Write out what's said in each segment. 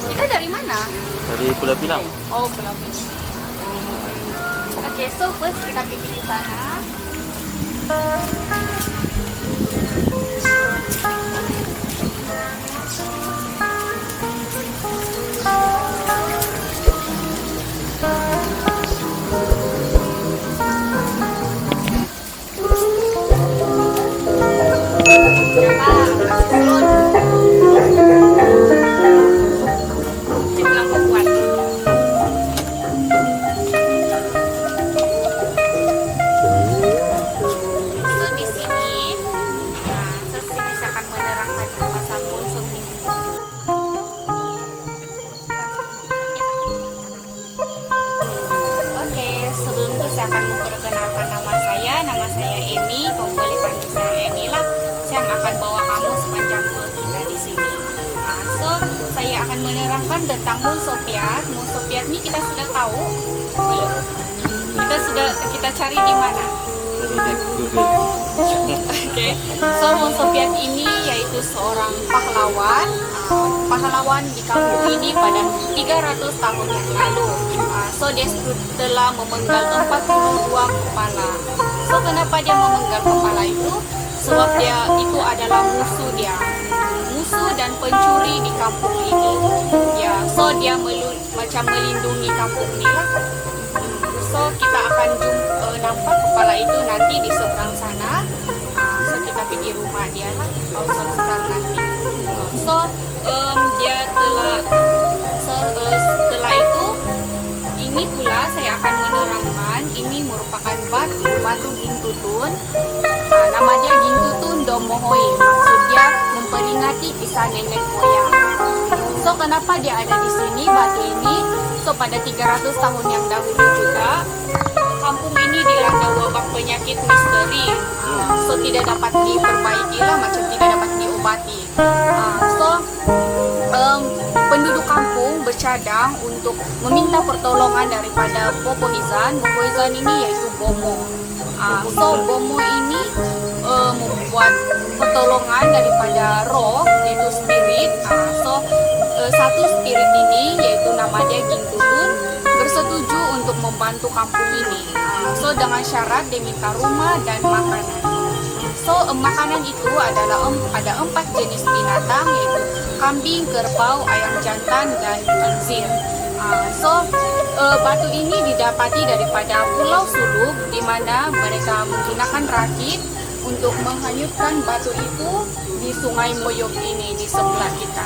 Kita dari mana? Dari Pulau Pinang. Oh, Pulau Pinang. Oke, so first kita pergi ke sana. Saya akan memperkenalkan nama saya Emi. Kamu boleh panggil saya Emi lah. Saya akan bawa kamu sepanjang tour kita di sini. So saya akan menerangkan tentang Mont Sopiat. Mont Sopiat ini kita sudah tahu, belum? Kita cari di mana? Oke. So Mont Sopiat ini yaitu seorang pahlawan di kampung ini pada 300 tahun yang lalu. So dia telah memenggal 42 kepala. So kenapa dia memenggal kepala itu? Sebab dia itu adalah musuh dan pencuri di kampung ini. Ya, so dia macam melindungi kampung ini lah. So kita akan nampak kepala itu nanti di seberang sana. So kita pergi rumah dia lah. Sekarang nanti. So dia setelah itu ini pula saya akan menerangkan ini merupakan batu Gintutun. Nama dia Gintutun Domohoi, maksudnya memperingati kisah nenek moyang. So kenapa dia ada di sini batu ini? So pada 300 tahun yang dahulu juga kampung ini dilanda wabah penyakit misteri. So tidak dapat diperbaiki lah, macam tidak dapat diobati. Penduduk kampung bercadang untuk meminta pertolongan daripada Bobo Hizan. Bobo Hizan ini yaitu Bomo. So Bomo ini membuat pertolongan daripada roh, yaitu spirit. Satu spirit ini yaitu nama dia Gintutun bersetuju untuk membantu kampung ini. So dengan syarat dia minta rumah dan makanan. So makanan itu adalah ada 4 jenis binatang, yaitu kambing, kerbau, ayam jantan, dan khinzir. Batu ini didapati daripada Pulau Suluk, di mana mereka menggunakan rakit untuk menghanyutkan batu itu di Sungai Moyok ini di sebelah kita.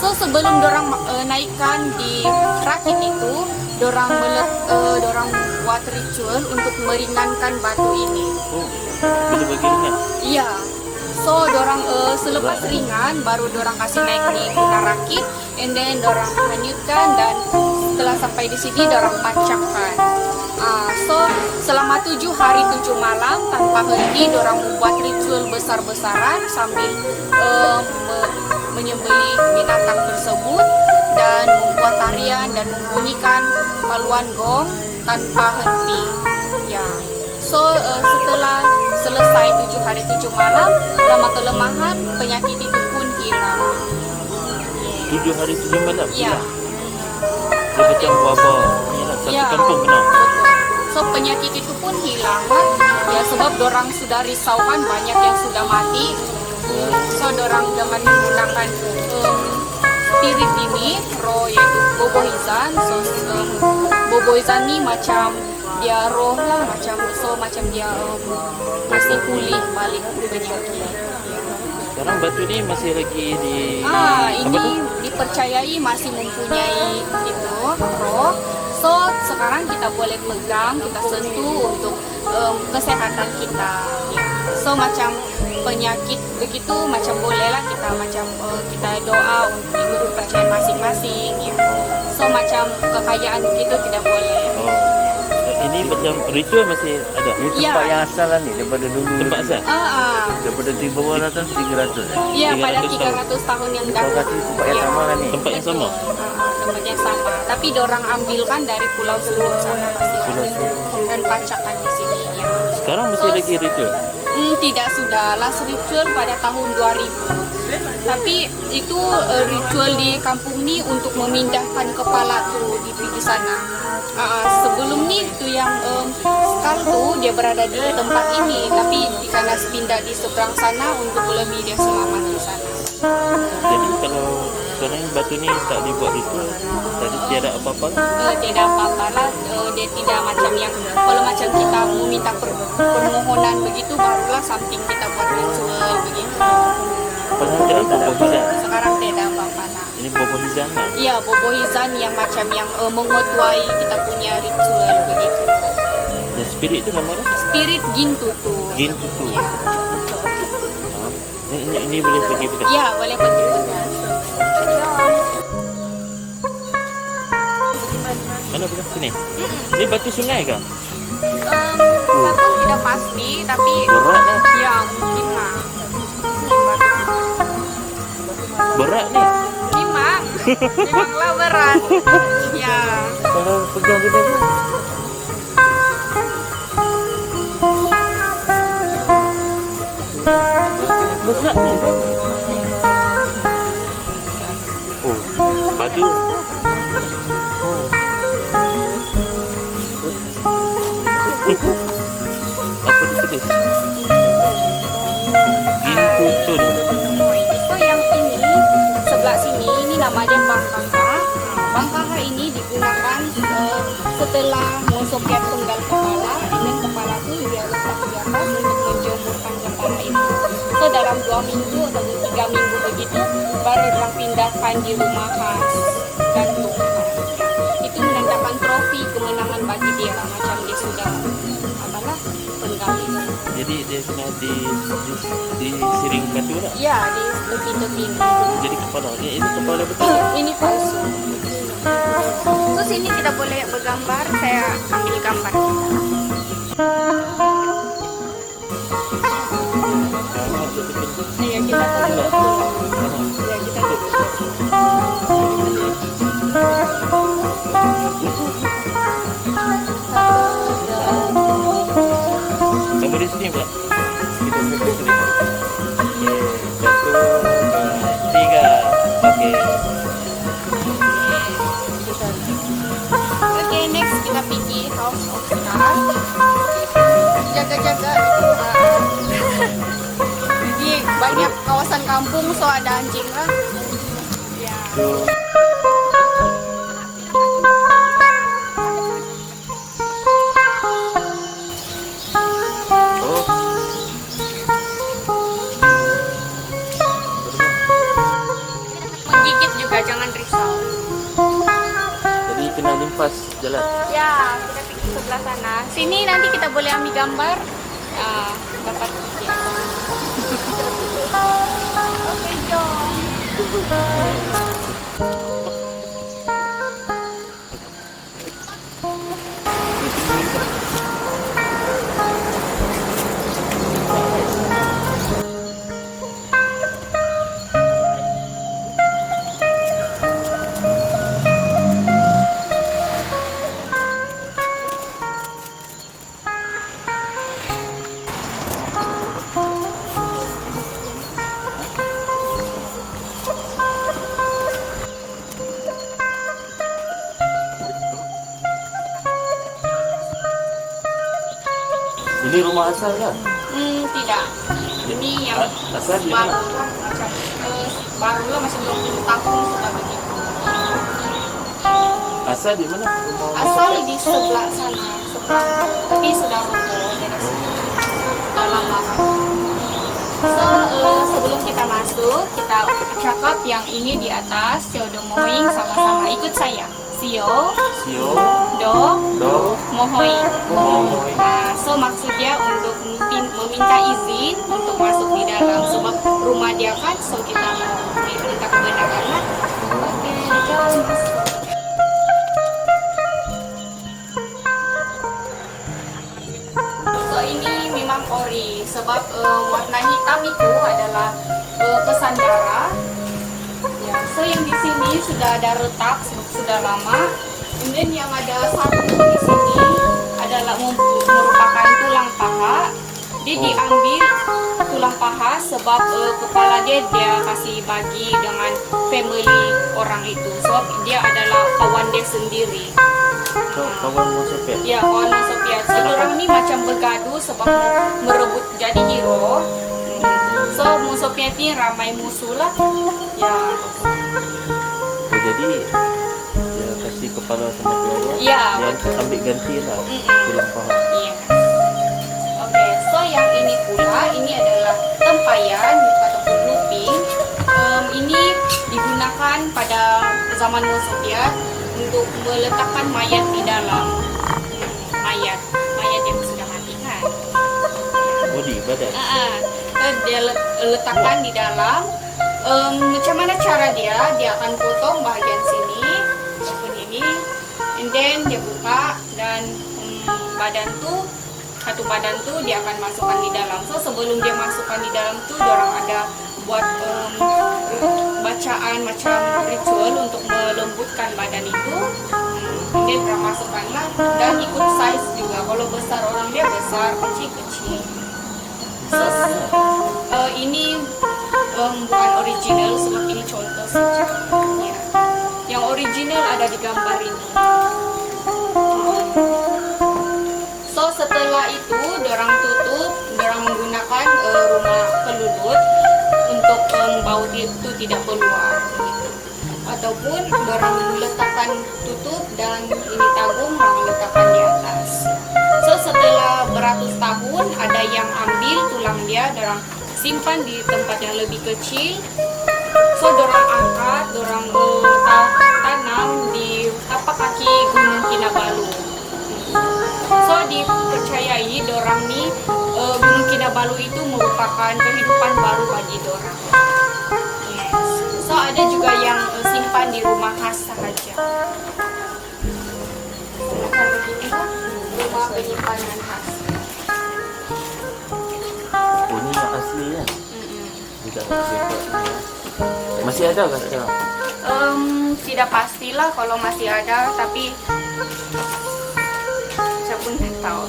So sebelum dorang naikkan di rakit itu, dorang buat ritual untuk meringankan batu ini. Boleh bagi ringan? Iya. So dorang selepas ringan baru dorang kasih naik di guna rakit, and then dorang hanyutkan, dan setelah sampai di sini dorang pacakkan. So selama 7 hari 7 malam tanpa henti dorang membuat ritual besar-besaran sambil menyembelih binatang tersebut dan membuat tarian dan membunyikan paluan gong tanpa henti. Ya. So setelah selesai 7 hari 7 malam, lama kelemahan penyakit itu pun hilang. 7 hari 7 malam? Ya. Dia macam wabah satu kampung kena. So penyakit itu pun hilang. Ya, sebab dorang sudah risau kan, banyak yang sudah mati. So dorang dengan menggunakan spirit ini, roh yaitu Bobo Hizan. So Bobo Hizan ni macam dia roh lah, macam dia masih pulih balik penyakit. Sekarang batu ni masih lagi di ini dipercayai masih mempunyai itu roh. So sekarang kita boleh pegang, kita sentuh untuk kesehatan kita. So macam penyakit begitu macam bolehlah kita kita doa untuk menurut percayaan masing-masing. Ya. So macam kekayaan begitu tidak boleh. Ini macam ritual masih ada. Ini tempat yang asal lah ni daripada dulu. Tempat asal? Daripada 300 Iya, pada 300 tahun yang dahulu. Tempat yang sama lah ni. Tempat yang sama? Tempat yang sama. Tapi dorang ambilkan dari Pulau Suluk sana masih ada. Dan pacakkan di sini. Ya. Sekarang masih lagi ritual? Tidak, sudah last ritual pada tahun 2000. Tapi itu ritual di kampung ini untuk memindahkan kepala tuh di pergi sana. Sebelum ini itu yang Skal tuh dia berada di tempat ini, tapi karena pindah di seberang sana untuk lebih dia selamat di sana. Jadi kalau sekarang batu ni tak dibuat itu, tadi tiada apa-apa lah. Tidak apa-apa lah, dia tidak macam yang kalau macam kita meminta permohonan begitu barulah something kita buat ritual begitu. Padahal tidak bobo hizan. Sekarang tidak apa-apa lah. Ini bobo hizan lah. Iya, bobo hizan yang macam yang mengetuai kita punya ritual begitu. Dan spirit itu namanya Spirit Gintu tuh. Gintu tu. Ya, Ini boleh pergi betul. ya boleh pergi pedas. Mana betul sini? Ini batu sungai kah? Satu tidak pasti, tapi Berat lah. ya mungkin lah. Berat ni. Memanglah berat. Ya. Kalau pegang benda tu. Berat ni. Oh, batu. Apa tu pedas? Gintutun. So yang ini sebelah sini ini namanya bangkaha. Bangkaha ini digunakan setelah mengsoket penggal kepala, dan kepala itu dia letak di atas untuk menjemurkan kepala itu. So dalam 2 minggu atau 3 minggu begitu baru orang pindahkan di rumah khas gantung. Itu menandakan trofi kemenangan bagi dia lah, macam dia sudah apalah penggal itu. Jadi dia kena disiring batu lah. Ya, di tepi-tepi ini. Jadi kepala. Ini kepala betul. Ini palsu. Terus ini kita boleh bergambar, saya ambil gambar. Iya, kita tutup. Ya, kita tutup. Kamu di sini pula. Kita sampai sini. Okey, 1, 2, 3. Okey. Oke, next kita pergi House of Star. Jaga-jaga itu. Jadi banyak kawasan kampung, so ada anjing lah. Ya. Menggigit juga, jangan risau. Jadi kena limpas jalan. Ya, kita pergi sebelah sana. Sini nanti kita boleh ambil gambar. Dapat pergi. Oke, jom. Ini rumah asal kan? Tidak. Ini yang Asal di baru mana? lah, macam baru lah, masih 20 tahun sudah begitu. Asal di mana? Rumah Asal di sebelah sana, sebelah, tapi sudah roboh dari sini. Sudah lama kan. So, sebelum kita masuk, kita cakap yang ini di atas, Sio Do Mohoing, sama-sama ikut saya. Sio Sio, Do Do, Mohoing. Mohoing. So maksudnya untuk meminta izin untuk masuk di dalam, sebab rumah dia kan, so kita mau minta kebenaran lah. Oke, jom. So ini memang ori, sebab warna hitam itu adalah pesan darah. Ya, so yang di sini sudah ada retak, sudah lama. Kemudian yang ada satu di sini adalah merupakan tulang paha. Dia diambil tulang paha sebab kepala dia kasih bagi dengan family orang itu. Sebab dia adalah kawan dia sendiri. So, kawan mau sepet. Ya, kawan Sophia. So, orang ni macam bergaduh sebab mau merebut jadi hero. So, Sophia ni ramai musuh lah. Ya. Oh, jadi dia kasih kepala sama keluarga. Ya, Dia betul. ambil ganti lah tulang paha. Iya. Oke, so yang ini pula, ini adalah tempayan ataupun looping. Ini digunakan pada zaman Soviet untuk meletakkan mayat di dalam. Mayat yang sudah mati kan. Body badan. Dia letakkan di dalam. Macam mana cara dia? Dia akan potong bahagian sini ataupun ini, and then dia buka dan satu badan tuh dia akan masukkan di dalam. So sebelum dia masukkan di dalam tuh, orang ada buat bacaan macam ritual untuk melembutkan badan itu. Dia pernah masukkanlah dan ikut size juga. Kalau besar orang dia besar, kecil. So, ini bukan original sebab ini contoh saja. Ya. Yang original ada di gambar ini. So setelah itu, dorang tutup, dorang menggunakan rumah pelulut untuk baut itu tidak keluar. Gitu. Ataupun dorang letakkan tutup dan ini tabung, dorang letakkan di atas. So setelah beratus tahun, ada yang ambil tulang dia, dorang simpan di tempat yang lebih kecil. So dorang angkat, dorang tanam di tapak kaki Gunung Kinabalu. So dipercayai dorang ni Gunung Kinabalu itu merupakan kehidupan baru bagi dorang. Yes. So ada juga yang simpan di rumah khas sahaja. Macam begini lah, rumah penyimpanan khas. Oh, ni yang asli kan? Tidak masih ada kan sekarang? Tidak pastilah kalau masih ada, tapi saya pun tak tahu.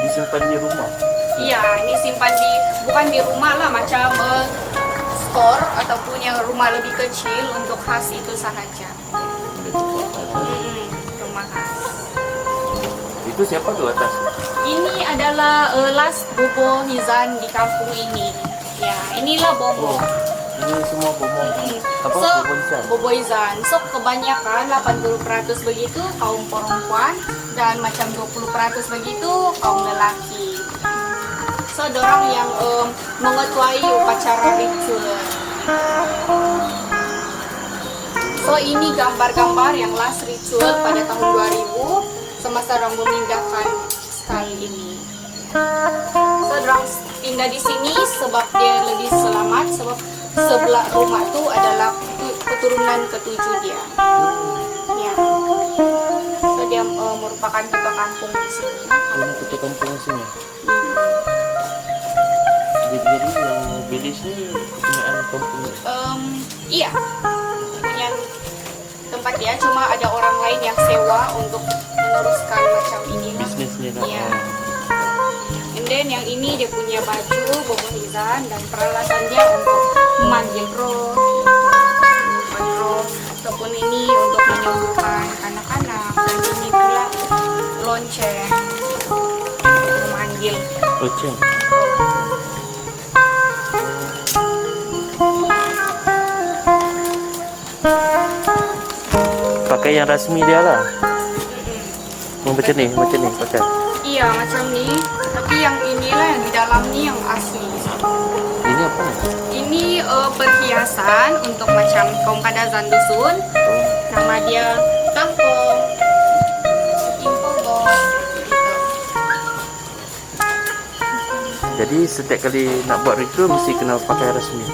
Disimpan di rumah. Iya, ini simpan bukan di rumah lah, macam store ataupun yang rumah lebih kecil untuk khas itu sahaja. Rumah khas. Itu siapa tuh atas? Ini adalah Las Bobo Hizan di kampung ini. Ya, inilah Bobo. Ini semua bomo. Apa? So, Bobo Hizan. Bobo Hizan. So, kebanyakan 80% begitu kaum perempuan dan macam 20% begitu kaum lelaki. So, dorang yang mengetuai upacara ritual. So, ini gambar-gambar yang last ritual pada tahun 2000 semasa dorang memindahkan sekali ini. So, dorang pindah di sini sebab dia lebih selamat, sebab sebelah rumah tu adalah keturunan ketujuh dia. Ya. So, dia merupakan ketua kampung di sini. Ini ketua kampung sini. Jadi yang village ni kepunyaan kampung. Iya, punya tempat dia. Cuma ada orang lain yang sewa untuk meneruskan macam ini. Bisnisnya lah. Iya. And then yang ini dia punya baju Bobo Hizan dan peralatan dia untuk memanggil roh, ataupun ini untuk menyembuhkan anak-anak, dan ini pula lonceng untuk memanggil Oceng. Pakai yang rasmi dia lah. Macam ni pakai. Iya macam ni, tapi yang inilah yang di dalam ni yang asli. Ini apa ni? Ini perhiasan untuk macam kaum kadazan dusun. Nama dia tangkong, timpogong, gitu. Jadi setiap kali nak buat ritual mesti kena pakai rasmi.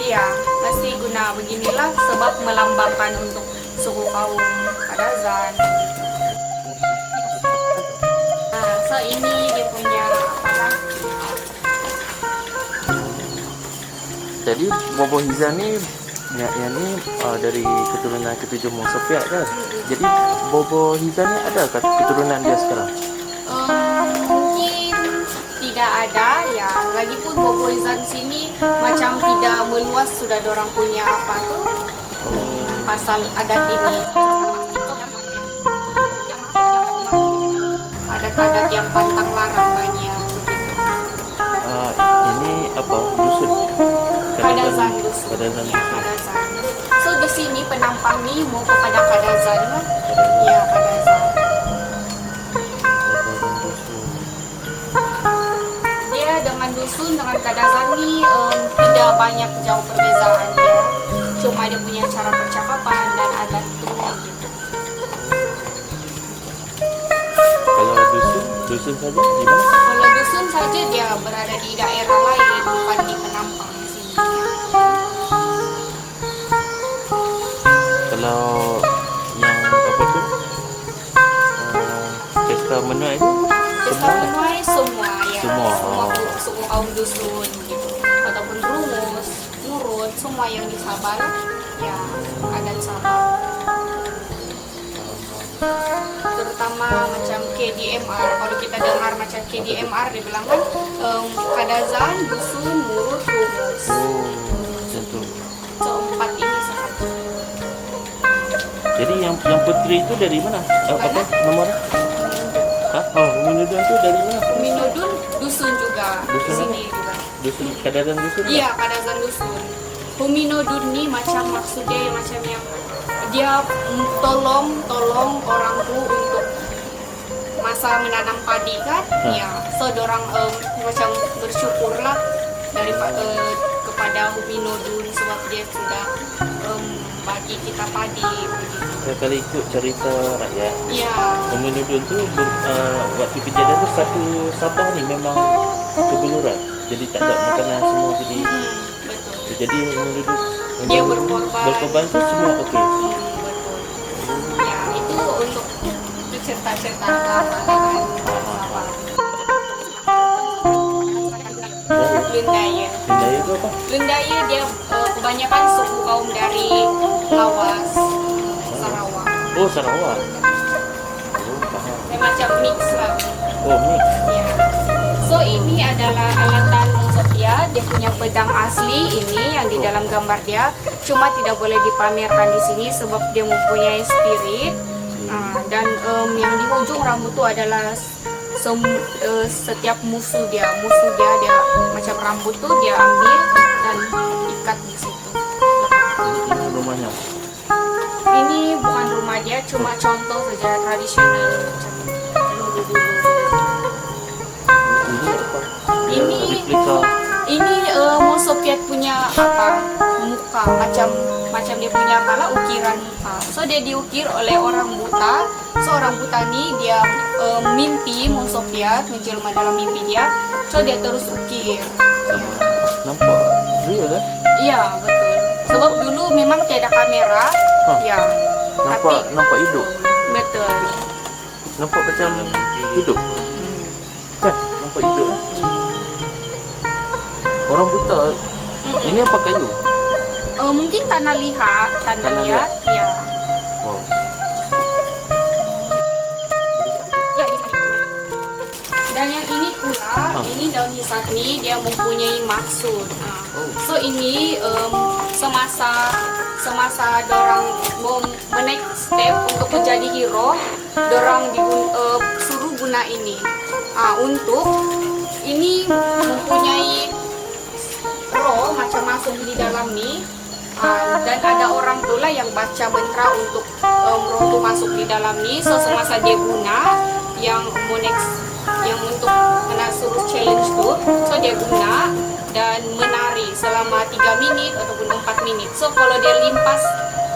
Iya, pasti guna beginilah sebab melambangkan untuk suku kaum kadazan. Nah, so ini dia punya apa? Jadi Bobo Hizan ni yang ini dari keturunan ketujuh Mosopiat kan. Jadi Bobo Hizan ni ada kat keturunan dia sekarang? Mungkin tidak ada ya. Lagipun Bobo Hizan sini macam tidak meluas, sudah dorang punya apa tuh pasal adat ini. Adat-adat yang pantang larang banyak. Ini apa? Dusun? Kadazan dusun. Kadazan Ya, dusun. Kadazan. So di sini penampang nih mau kepada Kadazan kan? Ya, Kadazan. Kadazan dusun. Dia dengan dusun dengan Kadazan nih tidak banyak jauh perbezaan dia. Cuma dia punya cara percakapan dan adat tuh gitu. Kalau dusun saja di mana? Kalau dusun saja dia berada di daerah lain, bukan di penampang di sini. Kalau yang apa tu? Pesta menuai itu? Pesta menuai semua ya, Semua. semua kaum dusun gitu, ataupun rumus, nurut, semua yang di Sabah ya adat Sabah. Terutama macam KDMR, kalau kita dengar macam KDMR dibilang kan Kadazan, dusun, nurut, rumus. Macam tu. So, empat ini sahaja. Jadi yang putri itu dari mana? Apa nomor? Hah? Oh, Minudun tu dari mana? Minudun dusun juga, di Dusun sini juga. Dusun Kadazan dusun? Iya, Kadazan dusun. Huminodun ni macam maksudnya macam yang dia tolong orang tu untuk masa menanam padi kan, ya. So dorang macam bersyukurlah dari kepada Huminodun sebab dia sudah bagi kita padi begitu. Kalau ikut cerita rakyat, Ya, Minudun tu waktu kejadian tu satu Sabah ni memang kebeluran. Jadi tak ada makanan semua jadi. betul. Jadi Minudun Dia berkorban tu semua okey. Betul. Ya, itu untuk cerita-cerita lama kan. Lundaya. Budaya tu apa? Lundaya dia kebanyakan suku kaum dari Lawas, Sarawak. Oh, Sarawak. Oh, faham. Dia macam mix lah. Oh, ni. Ya. So ini adalah alatan Sophia, dia punya pedang asli ini yang di dalam gambar dia. Cuma tidak boleh dipamerkan di sini sebab dia mempunyai spirit. Dan yang di ujung rambut itu adalah setiap musuh dia macam rambut tuh dia ambil dan ikat di situ. Ini rumahnya. Ini bukan rumah dia, cuma contoh saja tradisional macam dulu-dulu. Ini apa? Ini Replika. Ini Mosopiat punya apa muka macam dia punya kepala ukiran muka. So dia diukir oleh orang buta. So orang buta ni dia mimpi Mosopiat menjelma dalam mimpi dia. So dia terus ukir. Nampak real kan? Iya betul. Sebab dulu memang tiada kamera. Hah. Ya. Nampak hidup. Betul. Nampak macam hidup. Kan? Nampak hidup. Orang buta. Ini apa kayu? Mungkin tanah liat, ya. Wow. Dan yang ini pula, ini daun hisap ni dia mempunyai maksud. So ini semasa dorang mau menaik step untuk menjadi hero, dorang suruh guna ini. Untuk ini mempunyai roh macam masuk di dalam ni. Dan ada orang tu lah yang baca mantra untuk roh tu masuk di dalam ni. So semasa dia guna yang untuk kena suruh challenge tu, so dia guna dan menari selama 3 minit ataupun 4 minit. So kalau dia limpas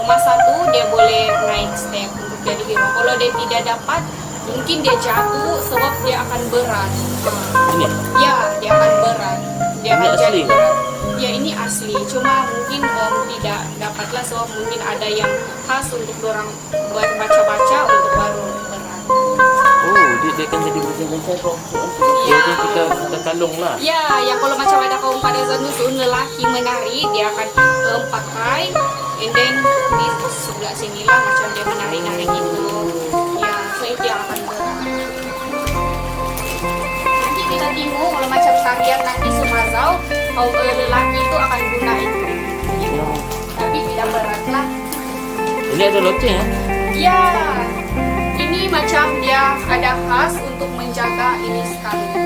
masa tu dia boleh naik step untuk jadi hero. Kalau dia tidak dapat, mungkin dia jatuh sebab dia akan berat. Ini. Ya, dia akan berat. Dia Ini akan jadi asli? berat. Ya ini asli, cuma mungkin tidak dapatlah sebab mungkin ada yang khas untuk orang baca-baca untuk baru berat. Oh, dia akan jadi besar-besar kok. Ya. Jadi kita kalung lah. Ya, yang kalau macam ada kaum pada zanusun lelaki menari, dia akan pakai, and then di sebelah sini lah macam dia menari-nari gitu. Ya, so itu yang akan berat. Nanti kita tengok kalau macam tarian nanti Sumazau, kaum lelaki itu akan guna itu. Gitu. Tapi tidak berat lah. Ini ada loceng ya? Ya, ini macam dia ada khas untuk menjaga ini sekali.